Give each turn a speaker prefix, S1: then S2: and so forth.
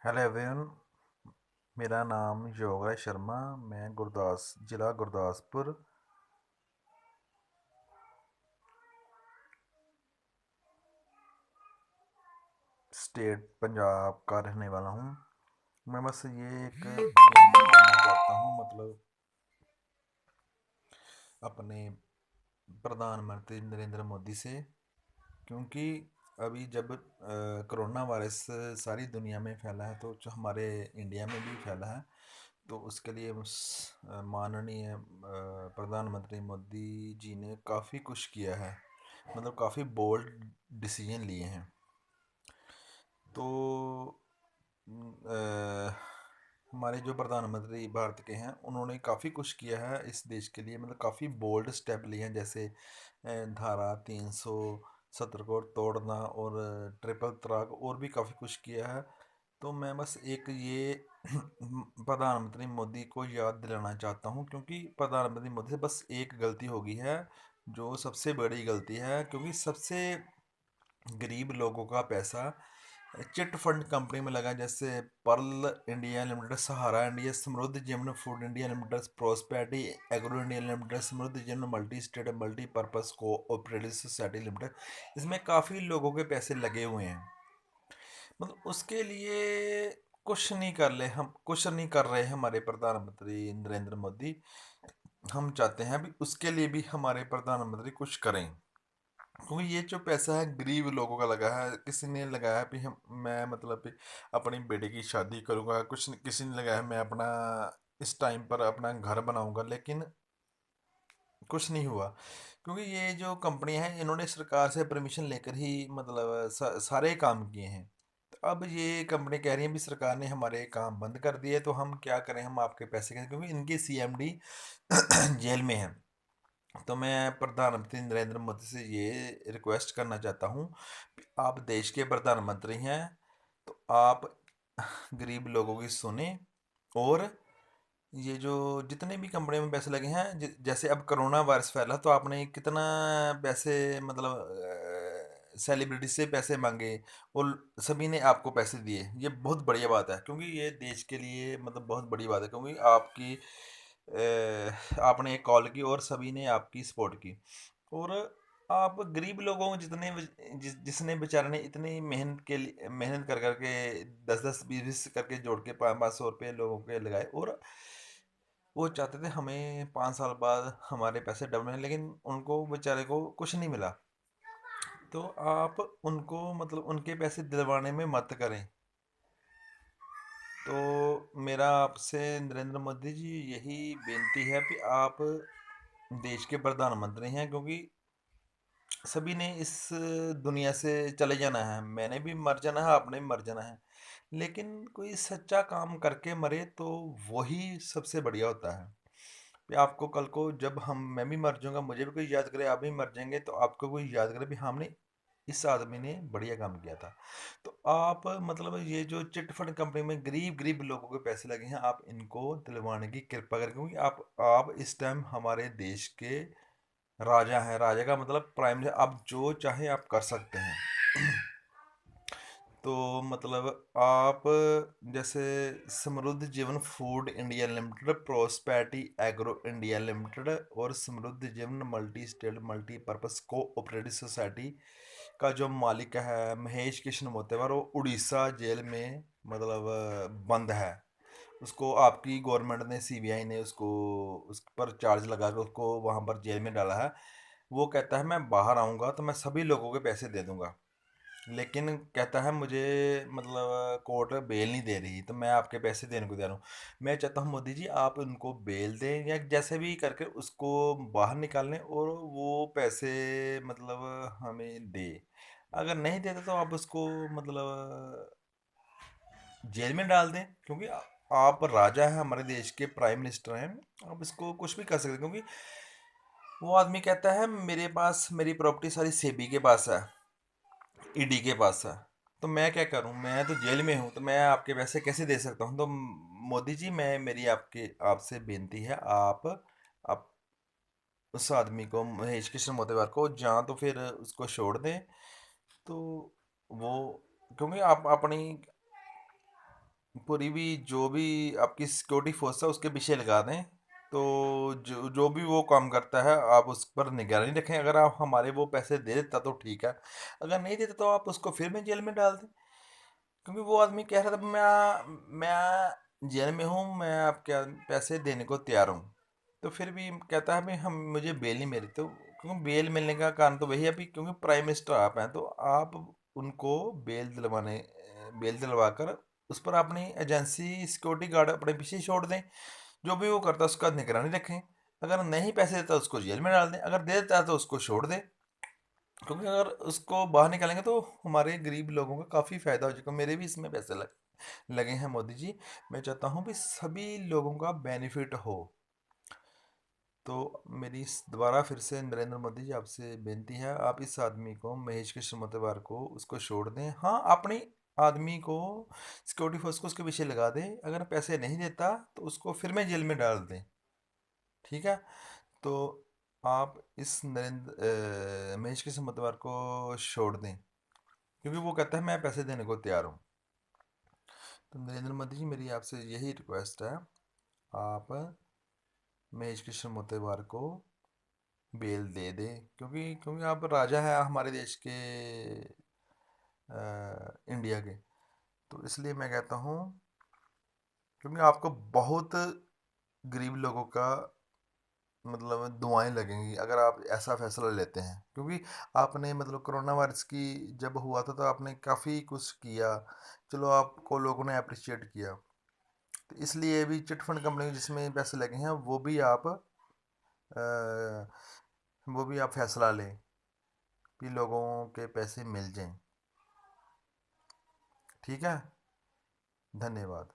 S1: Hello everyone. मेरा नाम योगराज शर्मा। मैं ज़िला गुरदासपुर स्टेट पंजाब का रहने वाला हूँ। मैं बस ये एक विनती करना चाहता हूँ, मतलब अपने प्रधानमंत्री नरेंद्र मोदी से, क्योंकि अभी जब कोरोना वायरस सारी दुनिया में फैला है तो जो हमारे इंडिया में भी फैला है, तो उसके लिए माननीय प्रधानमंत्री मोदी जी ने काफ़ी कुछ किया है, मतलब काफ़ी बोल्ड डिसीजन लिए हैं। तो हमारे जो प्रधानमंत्री भारत के हैं उन्होंने काफ़ी कुछ किया है इस देश के लिए, मतलब काफ़ी बोल्ड स्टेप लिए हैं, जैसे धारा 370 को तोड़ना और ट्रिपल तलाक और भी काफ़ी कुछ किया है। तो मैं बस एक ये प्रधानमंत्री मोदी को याद दिलाना चाहता हूँ, क्योंकि प्रधानमंत्री मोदी से बस एक गलती हो गई है जो सबसे बड़ी गलती है, क्योंकि सबसे गरीब लोगों का पैसा चिट फंड कंपनी में लगा, जैसे पर्ल इंडिया लिमिटेड, सहारा इंडिया, समृद्ध जीवन food India limited, prosperity agro India limited, समृद्ध जीवन multi state multipurpose cooperative society limited. इसमें काफ़ी लोगों के पैसे लगे हुए हैं, मतलब उसके लिए कुछ नहीं कर रहे हमारे प्रधानमंत्री नरेंद्र मोदी। हम चाहते हैं भी उसके लिए भी हमारे प्रधानमंत्री कुछ करें, क्योंकि ये जो पैसा है गरीब लोगों का लगा है। किसी ने लगाया है भी हम मैं मतलब भी अपनी बेटी की शादी करूंगा, किसी ने लगाया है मैं अपना इस टाइम पर अपना घर बनाऊंगा, लेकिन कुछ नहीं हुआ, क्योंकि ये जो कंपनियां हैं इन्होंने सरकार से परमिशन लेकर ही मतलब सारे काम किए हैं। तो अब ये कंपनी कह रही है भी सरकार ने हमारे काम बंद कर दिए, तो हम क्या करें, हम आपके पैसे कैसे, क्योंकि इनके सीएमडी जेल में हैं। तो मैं प्रधानमंत्री नरेंद्र मोदी से ये रिक्वेस्ट करना चाहता हूँ कि आप देश के प्रधानमंत्री हैं, तो आप गरीब लोगों की सुने, और ये जो जितने भी कंपनी में पैसे लगे हैं, जैसे अब कोरोना वायरस फैला तो आपने कितना पैसे, मतलब सेलिब्रिटी से पैसे मांगे और सभी ने आपको पैसे दिए। ये बहुत बढ़िया बात है, क्योंकि ये देश के लिए मतलब बहुत बड़ी बात है, क्योंकि आपने एक कॉल की और सभी ने आपकी सपोर्ट की। और आप गरीब लोगों को जिसने बेचारे ने इतनी मेहनत कर करके 10-10 20-20 करके जोड़ के 500-500 रुपये लोगों के लगाए, और वो चाहते थे हमें 5 साल बाद हमारे पैसे डबल मिले, लेकिन उनको बेचारे को कुछ नहीं मिला। तो आप उनको मतलब उनके पैसे दिलवाने में मत करें। तो मेरा आपसे नरेंद्र मोदी जी यही बेनती है कि आप देश के प्रधानमंत्री हैं, क्योंकि सभी ने इस दुनिया से चले जाना है, मैंने भी मर जाना है, आपने भी मर जाना है, लेकिन कोई सच्चा काम करके मरे तो वही सबसे बढ़िया होता है। कि आपको कल को जब हम मैं भी मर जाऊंगा, मुझे भी कोई याद करे, आप भी मर जाएंगे तो आपको कोई याद करे भी हमने इस आदमी ने बढ़िया काम किया था। तो आप मतलब ये जो चिट फंड कंपनी में गरीब गरीब लोगों के पैसे लगे हैं, आप इनको दिलवाने की कृपा करें, क्योंकि आप इस टाइम हमारे देश के राजा हैं। राजा का मतलब प्राइम मिनिस्टर, आप जो चाहे आप कर सकते हैं। तो मतलब आप जैसे समृद्ध जीवन food India limited, prosperity agro India limited और समृद्ध जीवन multi state multipurpose cooperative society का जो मालिक है महेश कृष्ण मोतेवर, वो उड़ीसा जेल में मतलब बंद है। उसको आपकी गवर्नमेंट ने, सीबीआई ने उसको उस पर चार्ज लगा कर उसको वहाँ पर जेल में डाला है। वो कहता है मैं बाहर आऊँगा तो मैं सभी लोगों के पैसे दे दूँगा, लेकिन कहता है मुझे मतलब कोर्ट बेल नहीं दे रही, तो मैं आपके पैसे देने को तैयार हूँ। मैं चाहता हूँ मोदी जी आप उनको बेल दें या जैसे भी करके उसको बाहर निकाल लें और वो पैसे मतलब हमें दे। अगर नहीं देते तो आप उसको मतलब जेल में डाल दें, क्योंकि आप राजा हैं, हमारे देश के प्राइम मिनिस्टर हैं, आप इसको कुछ भी कर सकते हैं। क्योंकि वो आदमी कहता है मेरे पास मेरी प्रॉपर्टी सारी सेबी के पास है, ईडी के पास है, तो मैं क्या करूं, मैं तो जेल में हूं, तो मैं आपके पैसे कैसे दे सकता हूं। तो मोदी जी मैं मेरी आपके आपसे बेनती है, आप उस आदमी को महेश कृष्ण मोतेवार को जहाँ तो फिर उसको छोड़ दें। तो वो क्योंकि आप अपनी पूरी भी जो भी आपकी सिक्योरिटी फोर्स है उसके पीछे लगा दें। तो जो जो भी वो काम करता है आप उस पर निगरानी रखें। अगर आप हमारे वो पैसे दे देता तो ठीक है, अगर नहीं देते तो आप उसको फिर में जेल में डाल दें। क्योंकि वो आदमी कह रहा था मैं जेल में हूँ, मैं आपके पैसे देने को तैयार हूँ। तो फिर भी कहता है भाई हम मुझे बेल नहीं मिली। तो क्योंकि बेल मिलने का कारण तो वही है अभी, क्योंकि प्राइम मिनिस्टर आप हैं तो आप उनको बेल दिलवा कर उस पर अपनी एजेंसी सिक्योरिटी गार्ड अपने पीछे छोड़ दें। जो भी वो करता है उसका निगरानी रखें। अगर नहीं पैसे देता उसको जेल में डाल दें, अगर दे देता है तो उसको छोड़ दें। क्योंकि अगर उसको बाहर निकालेंगे तो हमारे गरीब लोगों का काफ़ी फ़ायदा हो जाएगा। मेरे भी इसमें पैसे लगे हैं मोदी जी। मैं चाहता हूँ कि सभी लोगों का बेनिफिट हो। तो मेरी दोबारा फिर से नरेंद्र मोदी जी आपसे बेनती है, आप इस आदमी को महेश कृष्ण मोतेवार को उसको छोड़ दें। हाँ, अपनी आदमी को सिक्योरिटी फोर्स को उसके पीछे लगा दें। अगर पैसे नहीं देता तो उसको फिर में जेल में डाल दें। ठीक है। तो आप इस महेश कृष्ण मोतेवार को छोड़ दें, क्योंकि वो कहता है मैं पैसे देने को तैयार हूँ। तो नरेंद्र मोदी जी मेरी आपसे यही रिक्वेस्ट है, आप महेश कृष्ण मोतेवार को बेल दे दें। क्योंकि क्योंकि आप राजा है हमारे देश के, इंडिया के। तो इसलिए मैं कहता हूँ, क्योंकि आपको बहुत गरीब लोगों का मतलब दुआएं लगेंगी अगर आप ऐसा फैसला लेते हैं। क्योंकि आपने मतलब कोरोना वायरस की जब हुआ था तो आपने काफ़ी कुछ किया। चलो आपको लोगों ने अप्रिशिएट किया। तो इसलिए भी चिट फंड कंपनी जिसमें पैसे लगे हैं अ, वो भी आप फैसला लें कि लोगों के पैसे मिल जाएं। ठीक है। धन्यवाद।